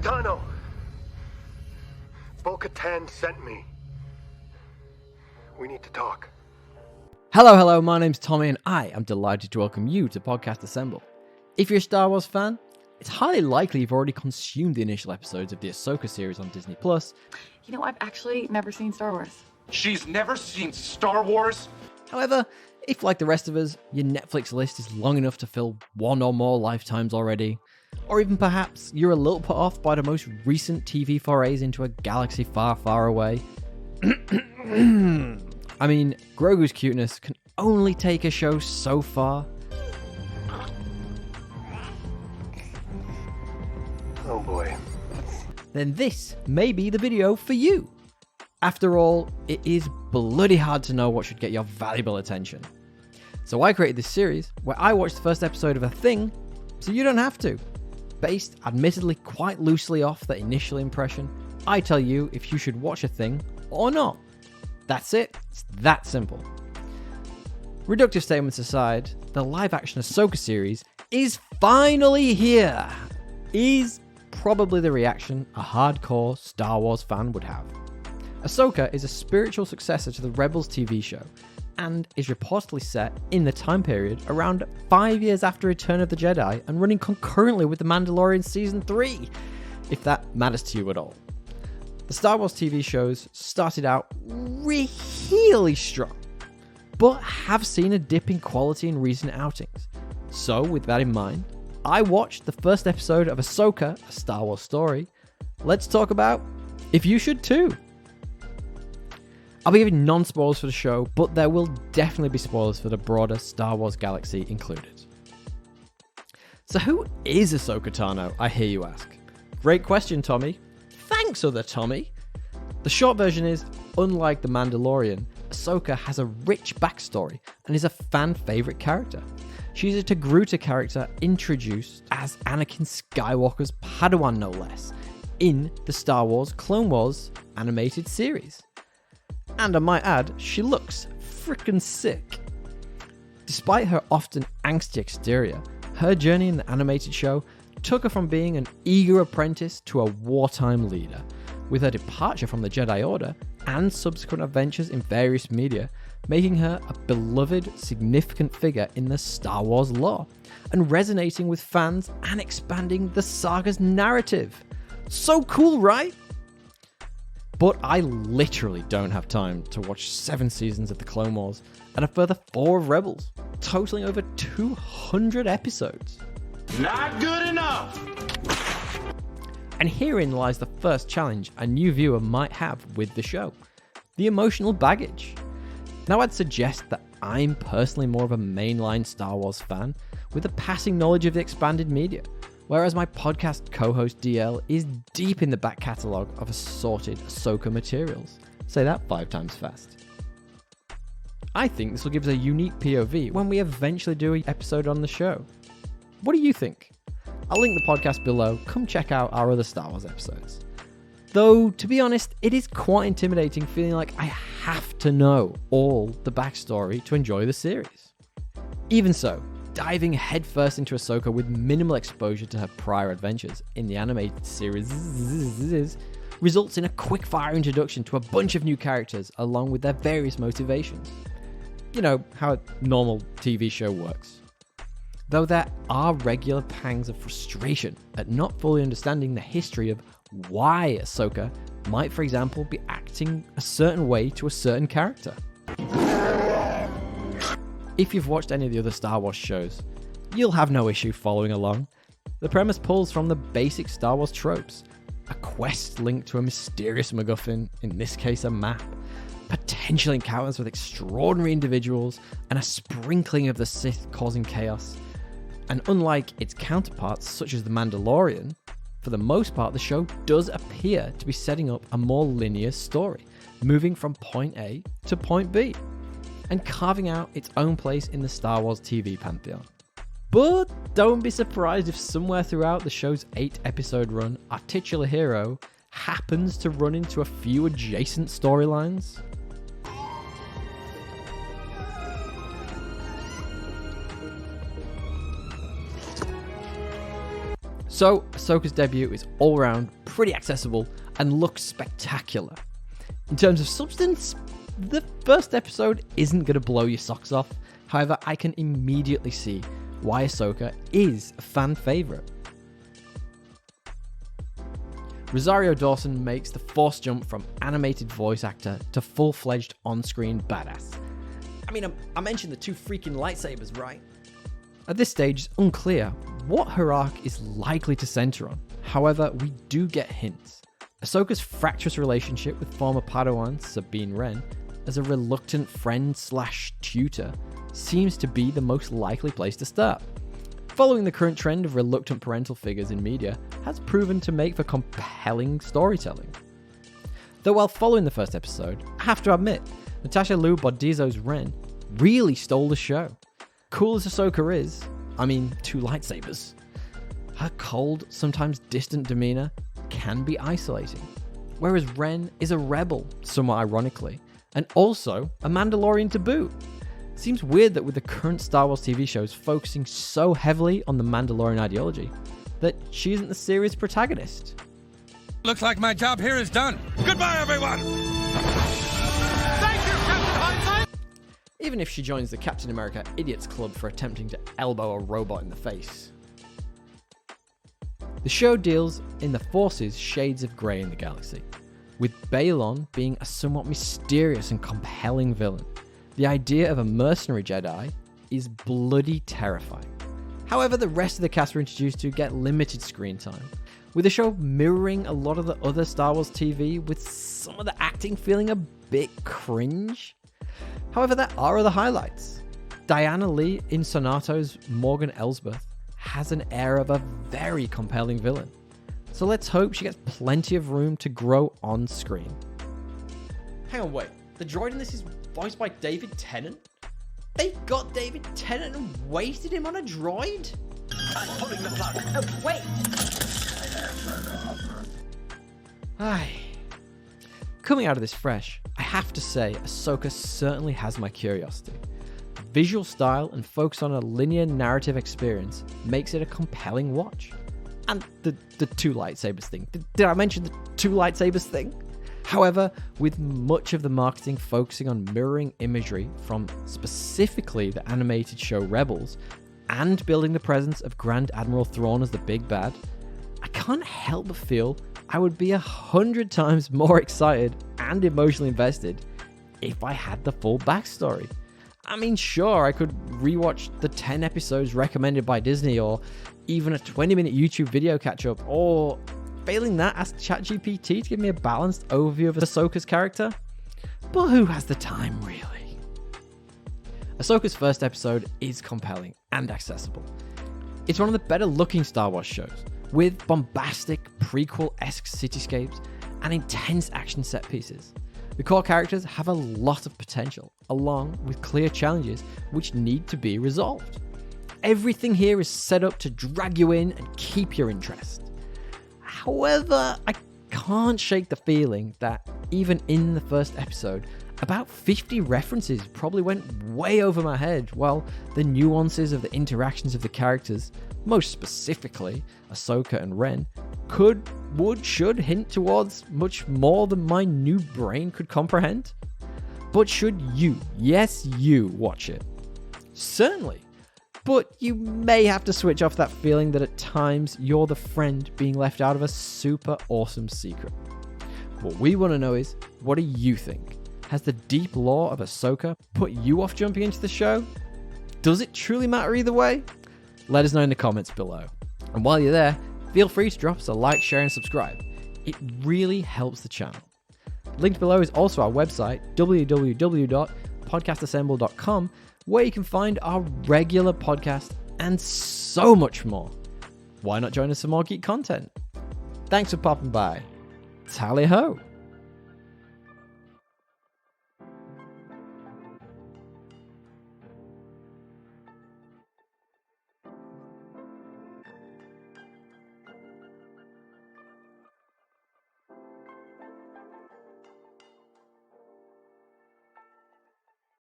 Tano! Bo-Katan sent me. We need to talk. Hello, my name's Tommy and I am delighted to welcome you to Podcast Assemble. If you're a Star Wars fan, it's highly likely you've already consumed the initial episodes of the AHSOKA series on Disney+. You know, I've actually never seen Star Wars. She's never seen Star Wars? However, if like the rest of us, your Netflix list is long enough to fill one or more lifetimes already, or even perhaps you're a little put off by the most recent TV forays into a galaxy far, far away. I mean, Grogu's cuteness can only take a show so far. Oh boy. Then this may be the video for you. After all, it is bloody hard to know what should get your valuable attention. So I created this series where I watched the first episode of a thing, so you don't have to. Based, admittedly, quite loosely off that initial impression, I tell you if you should watch a thing or not. That's it. It's that simple. Reductive statements aside, the live-action AHSOKA series is finally here. Is probably the reaction a hardcore Star Wars fan would have. AHSOKA is a spiritual successor to the Rebels TV show and is reportedly set in the time period around 5 years after Return of the Jedi and running concurrently with The Mandalorian Season 3, if that matters to you at all. The Star Wars TV shows started out really strong, but have seen a dip in quality in recent outings. So, with that in mind, I watched the first episode of AHSOKA, A Star Wars Story. Let's talk about if you should too. I'll be giving non-spoilers for the show, but there will definitely be spoilers for the broader Star Wars galaxy included. So who is Ahsoka Tano, I hear you ask? Great question, Tommy. Thanks, other Tommy. The short version is, unlike The Mandalorian, Ahsoka has a rich backstory and is a fan favourite character. She's a Togruta character introduced as Anakin Skywalker's Padawan no less, in the Star Wars Clone Wars animated series. And I might add, she looks frickin' sick. Despite her often angsty exterior, her journey in the animated show took her from being an eager apprentice to a wartime leader, with her departure from the Jedi Order and subsequent adventures in various media making her a beloved, significant figure in the Star Wars lore, and resonating with fans and expanding the saga's narrative. So cool, right? But I literally don't have time to watch 7 seasons of the Clone Wars and a further 4 of Rebels, totaling over 200 episodes. Not good enough! And herein lies the first challenge a new viewer might have with the show: the emotional baggage. Now, I'd suggest that I'm personally more of a mainline Star Wars fan with a passing knowledge of the expanded media, whereas my podcast co-host DL is deep in the back catalogue of assorted AHSOKA materials. Say that 5 times fast. I think this will give us a unique POV when we eventually do an episode on the show. What do you think? I'll link the podcast below. Come check out our other Star Wars episodes. Though, to be honest, it is quite intimidating feeling like I have to know all the backstory to enjoy the series. Even so, diving headfirst into AHSOKA with minimal exposure to her prior adventures in the animated series results in a quick-fire introduction to a bunch of new characters along with their various motivations. You know, how a normal TV show works. Though there are regular pangs of frustration at not fully understanding the history of why AHSOKA might, for example, be acting a certain way to a certain character. If you've watched any of the other Star Wars shows, you'll have no issue following along. The premise pulls from the basic Star Wars tropes: a quest linked to a mysterious MacGuffin, in this case a map, potential encounters with extraordinary individuals, and a sprinkling of the Sith causing chaos. And unlike its counterparts such as The Mandalorian, for the most part the show does appear to be setting up a more linear story, moving from point A to point B, and carving out its own place in the Star Wars TV pantheon. But don't be surprised if somewhere throughout the show's 8-episode run, our titular hero happens to run into a few adjacent storylines. So, Ahsoka's debut is all around pretty accessible and looks spectacular. In terms of substance, the first episode isn't going to blow your socks off. However, I can immediately see why Ahsoka is a fan favourite. Rosario Dawson makes the force jump from animated voice actor to full-fledged on-screen badass. I mean, I mentioned the 2 freaking lightsabers, right? At this stage, it's unclear what her arc is likely to centre on. However, we do get hints. Ahsoka's fractious relationship with former Padawan Sabine Wren as a reluctant friend/tutor seems to be the most likely place to start. Following the current trend of reluctant parental figures in media has proven to make for compelling storytelling. Though while following the first episode, I have to admit, Natasha Liu Bordizzo's Ren really stole the show. Cool as Ahsoka is, 2 lightsabers, her cold, sometimes distant demeanor can be isolating. Whereas Ren is a rebel, somewhat ironically, and also a Mandalorian to boot. Seems weird that with the current Star Wars TV shows focusing so heavily on the Mandalorian ideology, that she isn't the series' protagonist. Looks like my job here is done. Goodbye, everyone! Thank you, Captain Hindsight! Even if she joins the Captain America Idiots Club for attempting to elbow a robot in the face. The show deals in the Force's shades of grey in the galaxy, with Balon being a somewhat mysterious and compelling villain. The idea of a mercenary Jedi is bloody terrifying. However, the rest of the cast we're introduced to get limited screen time, with the show mirroring a lot of the other Star Wars TV, with some of the acting feeling a bit cringe. However, there are other highlights. Diana Lee in Sonato's Morgan Elsbeth has an air of a very compelling villain, so let's hope she gets plenty of room to grow on screen. Hang on, wait. The droid in this is voiced by David Tennant? They got David Tennant and wasted him on a droid? I'm pulling the plug. Oh, wait! Coming out of this fresh, I have to say Ahsoka certainly has my curiosity. The visual style and focus on a linear narrative experience makes it a compelling watch. And the 2 lightsabers thing. Did I mention the 2 lightsabers thing? However, with much of the marketing focusing on mirroring imagery from specifically the animated show Rebels, and building the presence of Grand Admiral Thrawn as the big bad, I can't help but feel I would be 100 times more excited and emotionally invested if I had the full backstory. Sure, I could rewatch the 10 episodes recommended by Disney, or even a 20-minute YouTube video catch-up, or failing that, ask ChatGPT to give me a balanced overview of Ahsoka's character. But who has the time, really? Ahsoka's first episode is compelling and accessible. It's one of the better looking Star Wars shows, with bombastic prequel-esque cityscapes and intense action set pieces. The core characters have a lot of potential, along with clear challenges which need to be resolved. Everything here is set up to drag you in and keep your interest. However, I can't shake the feeling that even in the first episode, about 50 references probably went way over my head, while the nuances of the interactions of the characters, most specifically Ahsoka and Ren, should hint towards much more than my new brain could comprehend. But should you, yes you, watch it? Certainly. But you may have to switch off that feeling that at times you're the friend being left out of a super awesome secret. What we want to know is, what do you think? Has the deep lore of Ahsoka put you off jumping into the show? Does it truly matter either way? Let us know in the comments below. And while you're there, feel free to drop us a like, share, and subscribe. It really helps the channel. Linked below is also our website, www.podcastassemble.com, where you can find our regular podcast and so much more. Why not join us for more geek content? Thanks for popping by. Tally ho!